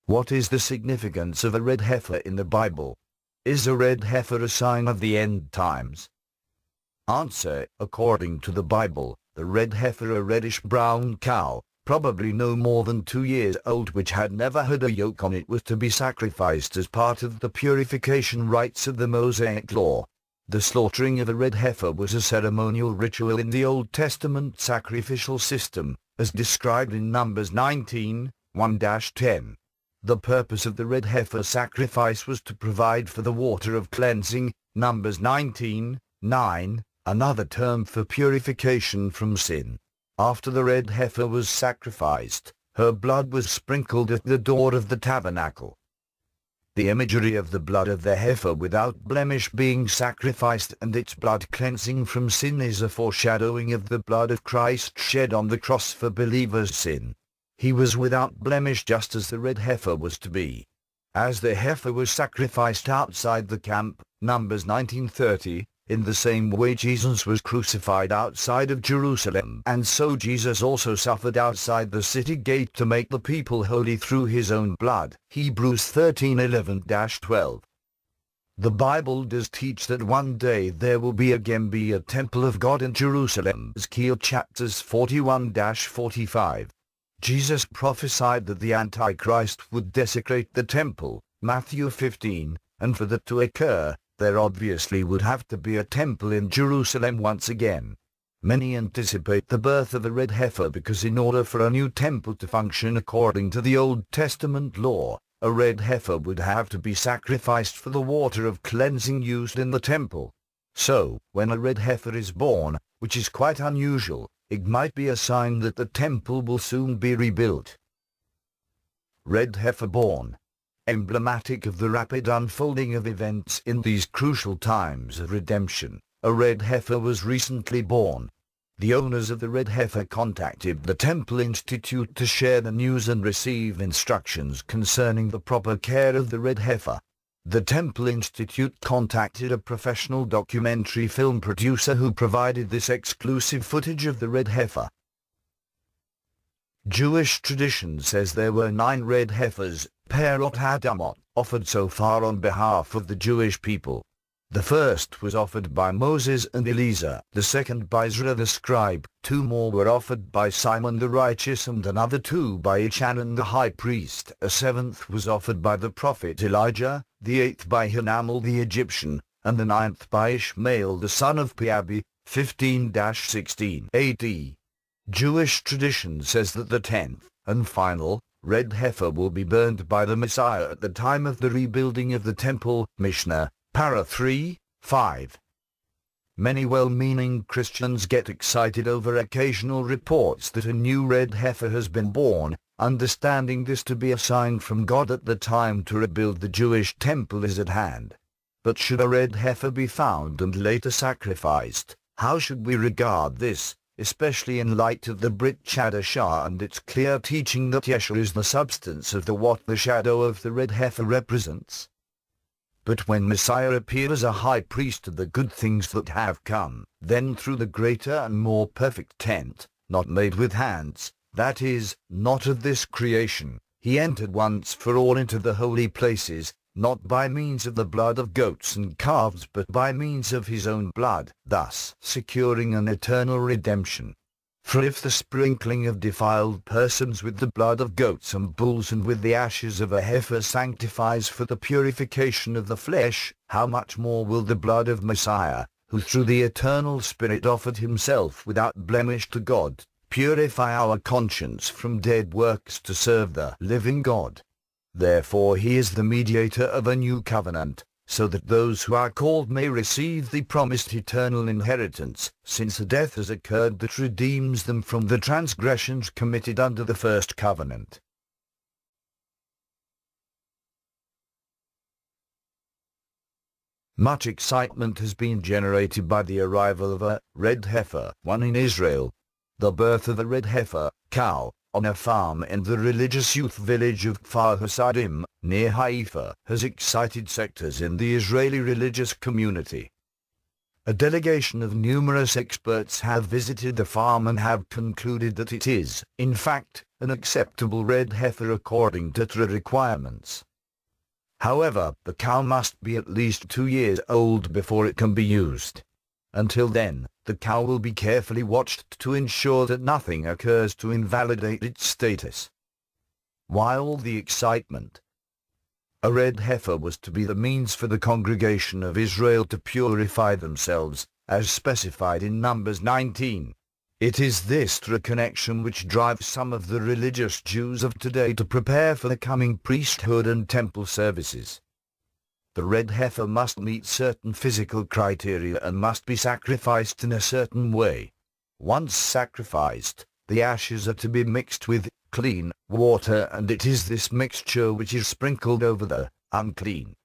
What is the significance of a red heifer in the Bible? Is a red heifer a sign of the end times? Answer: according to the Bible, the red heifer, a reddish-brown cow, probably no more than 2 years old, which had never had a yoke on it, was to be sacrificed as part of the purification rites of the Mosaic Law. The slaughtering of a red heifer was a ceremonial ritual in the Old Testament sacrificial system, as described in Numbers 19, 1-10. The purpose of the red heifer sacrifice was to provide for the water of cleansing, Numbers 19, 9, another term for purification from sin. After the red heifer was sacrificed, her blood was sprinkled at the door of the tabernacle. The imagery of the blood of the heifer without blemish being sacrificed and its blood cleansing from sin is a foreshadowing of the blood of Christ shed on the cross for believers' sin. He was without blemish just as the red heifer was to be. As the heifer was sacrificed outside the camp, Numbers 19:30, in the same way Jesus was crucified outside of Jerusalem, and so Jesus also suffered outside the city gate to make the people holy through his own blood. Hebrews 13:11-12. The Bible does teach that one day there will again be a temple of God in Jerusalem. Ezekiel chapters 41-45. Jesus prophesied that the antichrist would desecrate the temple, Matthew 15, and for that to occur, there obviously would have to be a temple in Jerusalem once again. Many anticipate the birth of a red heifer because in order for a new temple to function according to the Old Testament law, a red heifer would have to be sacrificed for the water of cleansing used in the temple. So, when a red heifer is born, which is quite unusual, it might be a sign that the temple will soon be rebuilt. Red heifer born. Emblematic of the rapid unfolding of events in these crucial times of redemption, a red heifer was recently born. The owners of the red heifer contacted the Temple Institute to share the news and receive instructions concerning the proper care of the red heifer. The Temple Institute contacted a professional documentary film producer who provided this exclusive footage of the red heifer. Jewish tradition says there were 9 red heifers, Perot Hadamot, offered so far on behalf of the Jewish people. The first was offered by Moses and Eliezer, the second by Ezra the scribe, 2 more were offered by Simon the righteous and another 2 by Elchanan the high priest, a 7th was offered by the prophet Elijah, the 8th by Hanamal the Egyptian, and the 9th by Ishmael the son of Piabi, 15-16 AD. Jewish tradition says that the 10th, and final, red heifer will be burned by the Messiah at the time of the rebuilding of the temple, Mishnah, Para 3:5. Many well-meaning Christians get excited over occasional reports that a new red heifer has been born, understanding this to be a sign from God that the time to rebuild the Jewish temple is at hand. But should a red heifer be found and later sacrificed, how should we regard this, especially in light of the Brit Chadashah and its clear teaching that Yeshua is the substance of what the shadow of the red heifer represents? But when Messiah appeared as a high priest of the good things that have come, then through the greater and more perfect tent, not made with hands, that is, not of this creation, he entered once for all into the holy places, not by means of the blood of goats and calves but by means of his own blood, thus securing an eternal redemption. For if the sprinkling of defiled persons with the blood of goats and bulls and with the ashes of a heifer sanctifies for the purification of the flesh, how much more will the blood of Messiah, who through the eternal Spirit offered himself without blemish to God, purify our conscience from dead works to serve the living God? Therefore he is the mediator of a new covenant, so that those who are called may receive the promised eternal inheritance, since a death has occurred that redeems them from the transgressions committed under the first covenant. Much excitement has been generated by the arrival of a red heifer, one in Israel. The birth of a red heifer, cow, on a farm in the religious youth village of Kfar Hasidim, near Heifer, has excited sectors in the Israeli religious community. A delegation of numerous experts have visited the farm and have concluded that it is, in fact, an acceptable red heifer according to TRA requirements. However, the cow must be at least 2 years old before it can be used. Until then, the cow will be carefully watched to ensure that nothing occurs to invalidate its status. Why all the excitement? A red heifer was to be the means for the congregation of Israel to purify themselves, as specified in Numbers 19. It is this TRA connection which drives some of the religious Jews of today to prepare for the coming priesthood and temple services. The red heifer must meet certain physical criteria and must be sacrificed in a certain way. Once sacrificed, the ashes are to be mixed with clean water, and it is this mixture which is sprinkled over the unclean.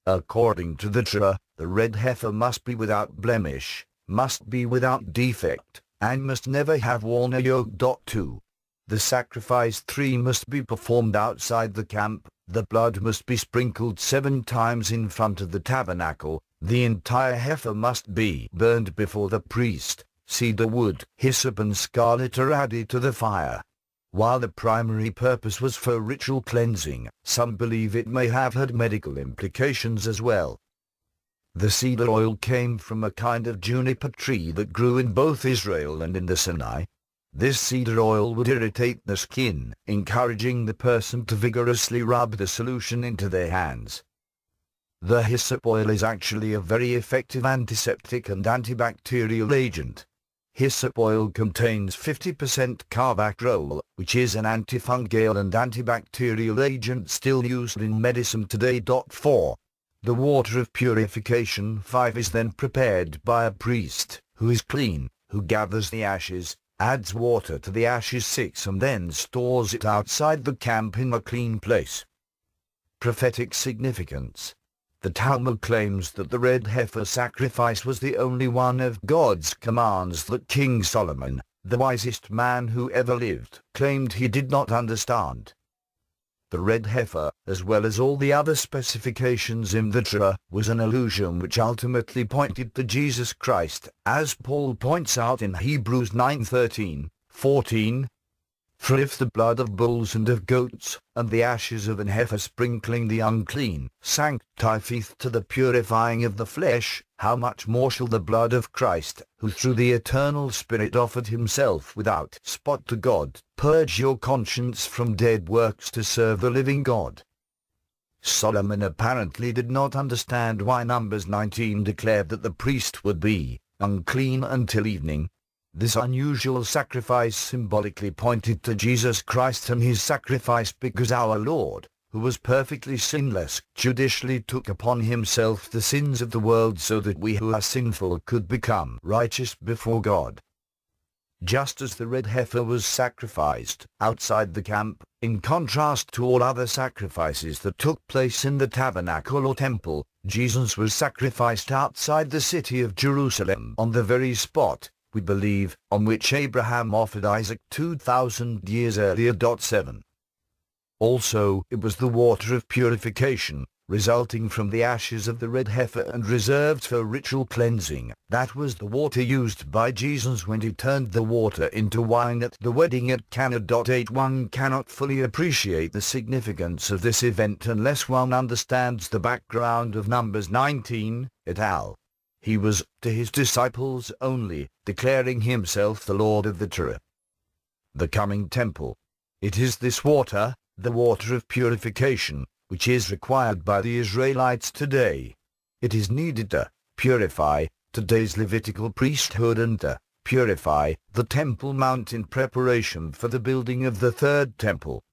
According to the TRA, the red heifer must be without blemish, must be without defect, and must never have worn a yoke. 2. The sacrifice 3 must be performed outside the camp. The blood must be sprinkled 7 times in front of the tabernacle. The entire heifer must be burned before the priest. Cedar wood, hyssop and scarlet are added to the fire. While the primary purpose was for ritual cleansing, some believe it may have had medical implications as well. The cedar oil came from a kind of juniper tree that grew in both Israel and in the Sinai. This cedar oil would irritate the skin, encouraging the person to vigorously rub the solution into their hands. The hyssop oil is actually a very effective antiseptic and antibacterial agent. Hyssop oil contains 50% carbapenem, which is an antifungal and antibacterial agent still used in medicine today. 4. The water of purification 5 is then prepared by a priest, who is clean, who gathers the ashes, adds water to the ashes 6 and then stores it outside the camp in a clean place. Prophetic significance. The Talmud claims that the red heifer sacrifice was the only one of God's commands that King Solomon, the wisest man who ever lived, claimed he did not understand. The red heifer, as well as all the other specifications in the TRA, was an illusion which ultimately pointed to Jesus Christ, as Paul points out in Hebrews 9:13, 14. For if the blood of bulls and of goats, and the ashes of an heifer sprinkling the unclean, sanctifieth to the purifying of the flesh, how much more shall the blood of Christ, who through the eternal Spirit offered himself without spot to God, purge your conscience from dead works to serve the living God. Solomon apparently did not understand why Numbers 19 declared that the priest would be unclean until evening. This unusual sacrifice symbolically pointed to Jesus Christ and his sacrifice, because our Lord, who was perfectly sinless, judicially took upon himself the sins of the world so that we who are sinful could become righteous before God. Just as the red heifer was sacrificed outside the camp, in contrast to all other sacrifices that took place in the tabernacle or temple, Jesus was sacrificed outside the city of Jerusalem on the very spot, we believe, on which Abraham offered Isaac 2,000 years earlier. 7. Also, it was the water of purification, resulting from the ashes of the red heifer and reserved for ritual cleansing. That was the water used by Jesus when he turned the water into wine at the wedding at Cana. 8. One cannot fully appreciate the significance of this event unless one understands the background of Numbers 19, et al. He was, to his disciples only, declaring himself the Lord of the TRA. The coming temple. It is this water, the water of purification, which is required by the Israelites today. It is needed to purify today's Levitical priesthood and to purify the Temple Mount in preparation for the building of the third temple.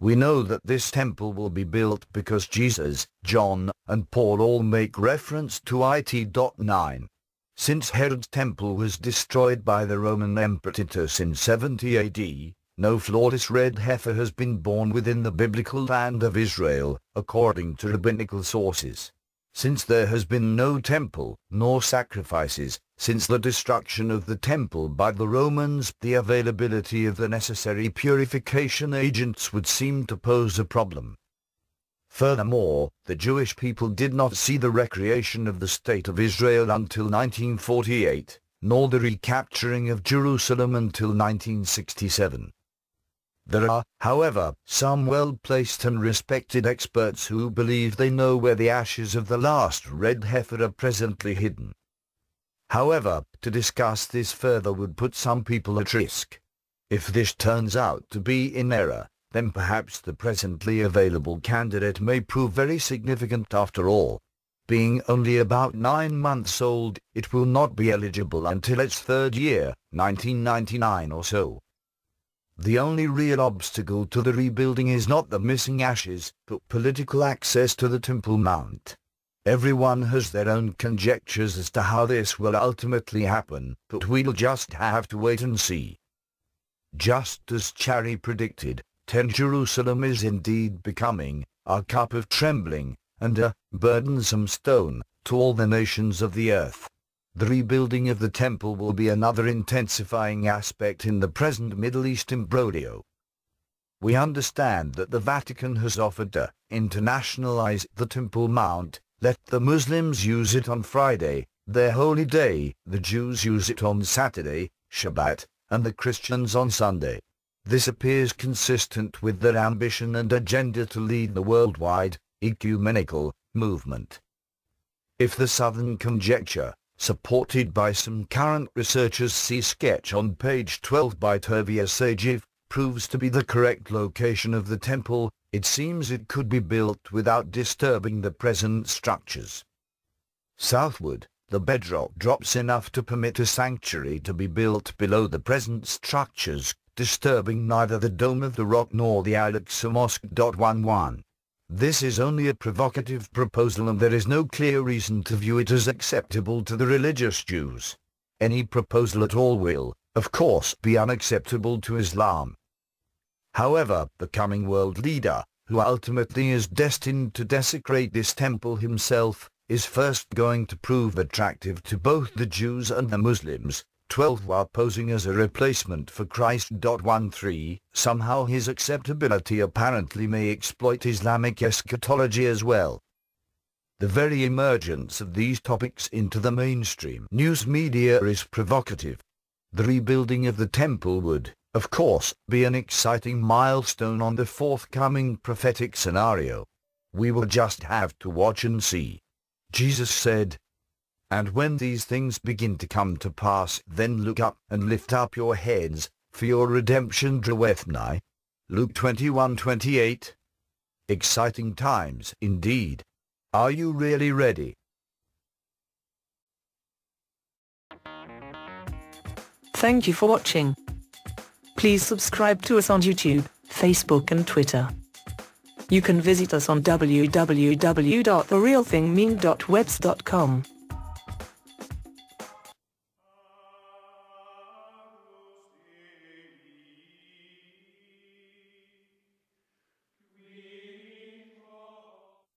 We know that this temple will be built because Jesus, John, and Paul all make reference to it. 9. Since Herod's temple was destroyed by the Roman Emperor Titus in 70 AD, no flawless red heifer has been born within the biblical land of Israel, according to rabbinical sources. Since there has been no temple, nor sacrifices, since the destruction of the temple by the Romans, the availability of the necessary purification agents would seem to pose a problem. Furthermore, the Jewish people did not see the recreation of the State of Israel until 1948, nor the recapturing of Jerusalem until 1967. There are, however, some well-placed and respected experts who believe they know where the ashes of the last red heifer are presently hidden. However, to discuss this further would put some people at risk. If this turns out to be in error, then perhaps the presently available candidate may prove very significant after all. Being only about 9 months old, it will not be eligible until its third year, 1999 or so. The only real obstacle to the rebuilding is not the missing ashes, but political access to the Temple Mount. Everyone has their own conjectures as to how this will ultimately happen, but we'll just have to wait and see. Just as Chari predicted, 10 Jerusalem is indeed becoming a cup of trembling, and a burdensome stone to all the nations of the earth. The rebuilding of the temple will be another intensifying aspect in the present Middle East imbroglio. We understand that the Vatican has offered to internationalize the Temple Mount, let the Muslims use it on Friday, their holy day, the Jews use it on Saturday, Shabbat, and the Christians on Sunday. This appears consistent with their ambition and agenda to lead the worldwide ecumenical movement. If the southern conjecture, supported by some current researchers, see sketch on page 12 by Tovia Sajiv, proves to be the correct location of the temple, it seems it could be built without disturbing the present structures. Southward, the bedrock drops enough to permit a sanctuary to be built below the present structures, disturbing neither the dome of the rock nor the Al-Aqsa Mosque. 11. This is only a provocative proposal, and there is no clear reason to view it as acceptable to the religious Jews. Any proposal at all will, of course, be unacceptable to Islam. However, the coming world leader, who ultimately is destined to desecrate this temple himself, is first going to prove attractive to both the Jews and the Muslims. 12. While posing as a replacement for Christ. 13. Somehow his acceptability apparently may exploit Islamic eschatology as well. The very emergence of these topics into the mainstream news media is provocative. The rebuilding of the temple would, of course, be an exciting milestone on the forthcoming prophetic scenario. We will just have to watch and see. Jesus said, "And when these things begin to come to pass, then look up and lift up your heads, for your redemption draweth nigh." Luke 21:28. Exciting times indeed. Are you really ready? Thank you for watching. Please subscribe to us on YouTube, Facebook and Twitter. You can visit us on www.therealthingmean.webs.com.